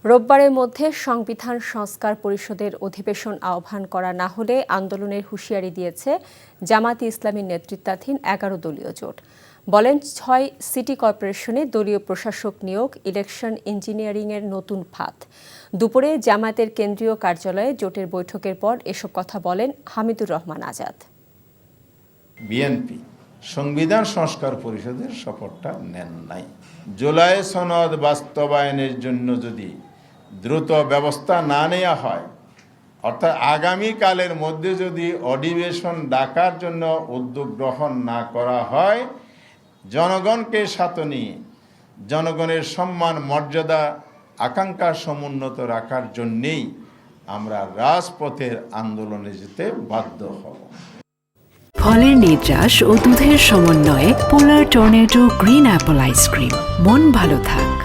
রোববারের মধ্যে সংবিধান সংস্কার পরিষদের অধিবেশন আহ্বান করা না হলে আন্দোলনের হুঁশিয়ারি দিয়েছে জামায়াতে ইসলামীর নেতৃত্বাধীন ১১ দলীয় জোট। বলেন, ৬ সিটি কর্পোরেশনে দলীয় প্রশাসক নিয়োগ, ইলেকশন ইঞ্জিনিয়ারিংয়ের নতুন ফাঁদ। দুপুরে জামায়াতের কেন্দ্রীয় কার্যালয়ে জোটের বৈঠকের পর এসব কথা বলেন হামিদুর রহমান আজাদ। বিএনপি সংবিধান সংস্কার পরিষদের শপথটা নেন নাই। জুলাই সনদ বাস্তবায়নের জন্য যদি দ্রুত ব্যবস্থা না নেওয়া হয়, অর্থাৎ আগামীকালের মধ্যে যদি অধিবেশন ডাকার জন্য উদ্যোগ গ্রহণ না করা হয়, জনগণকে সাথে নিয়ে জনগণের সম্মান মর্যাদা আকাঙ্ক্ষা সমুন্নত রাখার জন্যেই আমরা রাজপথের আন্দোলনে যেতে বাধ্য হব। ফলের নির্যাস ও দুধের সমন্বয়ে পোলার টর্নেডো গ্রিন অ্যাপল আইসক্রিম। মন ভালো থাক।